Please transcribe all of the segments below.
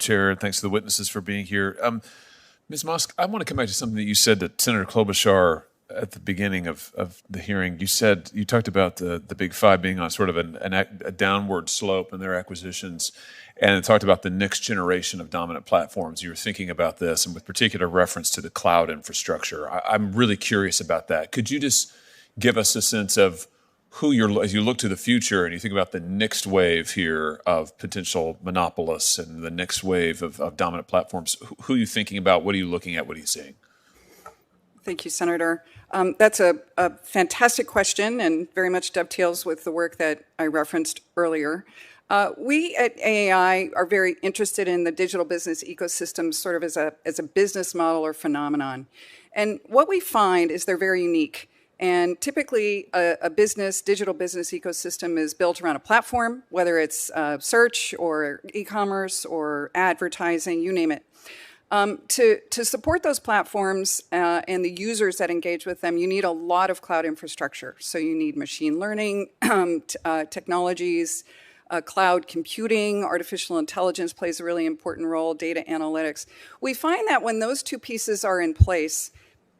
Co-Chair, and thanks to the witnesses for being here. Ms. Musk, I want to come back to something that you said to Senator Klobuchar at the beginning of the hearing. You talked about the Big Five being on sort of a downward slope in their acquisitions, and talked about the next generation of dominant platforms. You were thinking about this, and with particular reference to the cloud infrastructure. I'm really curious about that. Could you just give us a sense of who as you look to the future and you think about the next wave here of potential monopolists and the next wave of dominant platforms, who are you thinking about? What are you looking at? What are you seeing? Thank you, Senator. That's a fantastic question and very much dovetails with the work that I referenced earlier. We at AAI are very interested in the digital business ecosystem sort of as a business model or phenomenon. And what we find is they're very unique. And typically, a digital business ecosystem is built around a platform, whether it's search or e-commerce or advertising, you name it. To support those platforms and the users that engage with them, you need a lot of cloud infrastructure. So you need machine learning technologies, cloud computing, artificial intelligence plays a really important role, data analytics. We find that when those two pieces are in place,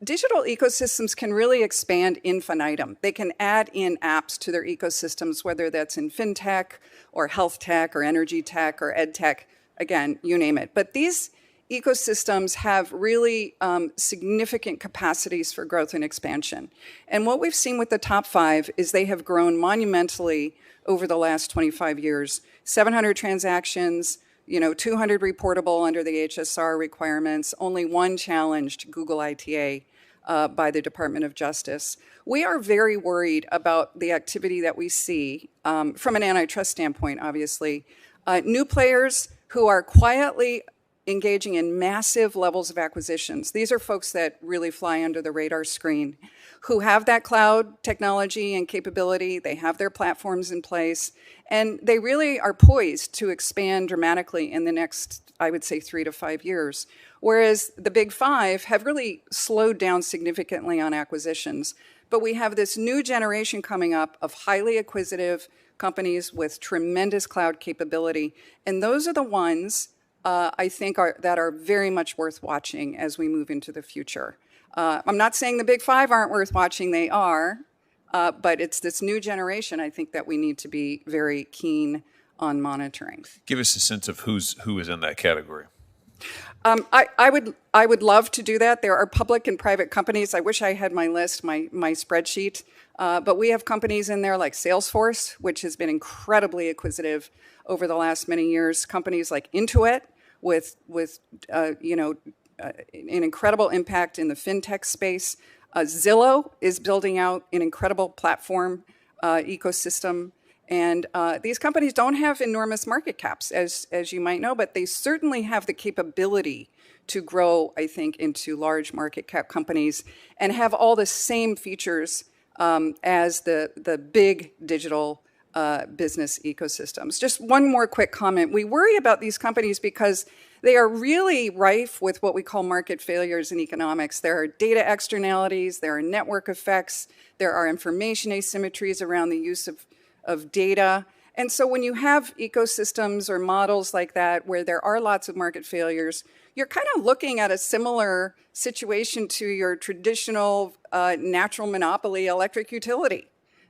digital ecosystems can really expand infinitum. They can add in apps to their ecosystems, whether that's in fintech or health tech or energy tech or ed tech, again, you name it. But these ecosystems have really significant capacities for growth and expansion. And what we've seen with the top five is they have grown monumentally over the last 25 years. 700 transactions, 200 reportable under the HSR requirements, only one challenged Google ITA by the Department of Justice. We are very worried about the activity that we see from an antitrust standpoint, obviously. New players who are quietly engaging in massive levels of acquisitions. These are folks that really fly under the radar screen, who have that cloud technology and capability. They have their platforms in place, and they really are poised to expand dramatically in the next, I would say, 3 to 5 years. Whereas the Big Five have really slowed down significantly on acquisitions. But we have this new generation coming up of highly acquisitive companies with tremendous cloud capability. And those are the ones I think that are very much worth watching as we move into the future. I'm not saying the Big Five aren't worth watching, they are, but it's this new generation, I think, that we need to be very keen on monitoring. Give us a sense of who is in that category. I would love to do that. There are public and private companies. I wish I had my list, my spreadsheet, but we have companies in there like Salesforce, which has been incredibly acquisitive over the last many years. Companies like Intuit, with an incredible impact in the fintech space. Zillow is building out an incredible platform ecosystem. And these companies don't have enormous market caps, as you might know, but they certainly have the capability to grow, I think, into large market cap companies and have all the same features as the big digital business ecosystems. Just one more quick comment. We worry about these companies because they are really rife with what we call market failures in economics. There are data externalities, there are network effects, there are information asymmetries around the use of data. And so when you have ecosystems or models like that where there are lots of market failures, you're kind of looking at a similar situation to your traditional natural monopoly electric utility.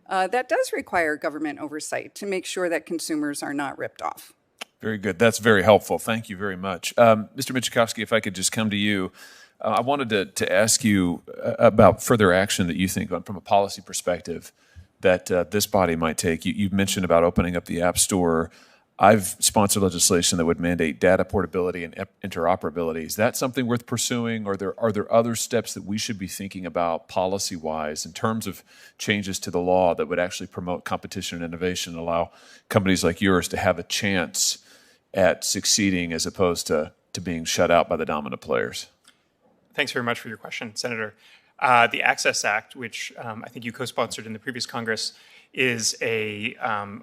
That does require government oversight to make sure that consumers are not ripped off. Very good. That's very helpful. Thank you very much. Mr. Michikowski, if I could just come to you. I wanted to ask you about further action that you think from a policy perspective that this body might take. You mentioned about opening up the App Store. I've sponsored legislation that would mandate data portability and interoperability. Is that something worth pursuing? Or are there other steps that we should be thinking about policy-wise in terms of changes to the law that would actually promote competition and innovation and allow companies like yours to have a chance at succeeding as opposed to being shut out by the dominant players? Thanks very much for your question, Senator. The Access Act, which I think you co-sponsored in the previous Congress, is I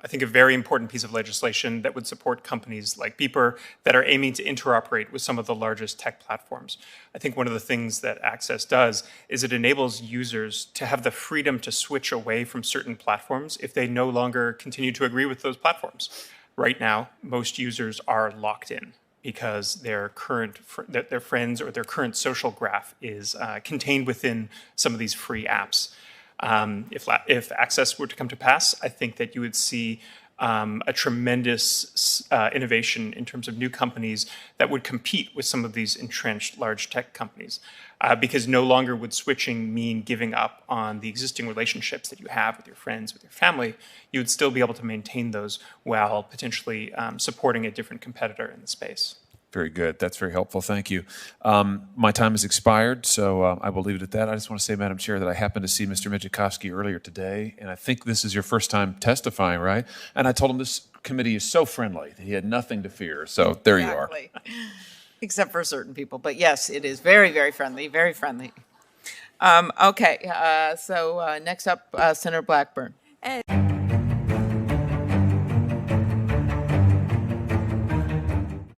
think a very important piece of legislation that would support companies like Beeper that are aiming to interoperate with some of the largest tech platforms. I think one of the things that Access does is it enables users to have the freedom to switch away from certain platforms if they no longer continue to agree with those platforms. Right now, most users are locked in. because their their friends or their current social graph is contained within some of these free apps. If access were to come to pass, I think that you would see a tremendous innovation in terms of new companies that would compete with some of these entrenched large tech companies. Because no longer would switching mean giving up on the existing relationships that you have with your friends, with your family. You would still be able to maintain those while potentially supporting a different competitor in the space. Very good. That's very helpful. Thank you. My time has expired, so I will leave it at that. I just want to say, Madam Chair, that I happened to see Mr. Michikowski earlier today, and I think this is your first time testifying, right? And I told him this committee is so friendly that he had nothing to fear. So there you are. Except for certain people. But yes, it is very, very friendly, very friendly. Okay, so next up, Senator Blackburn.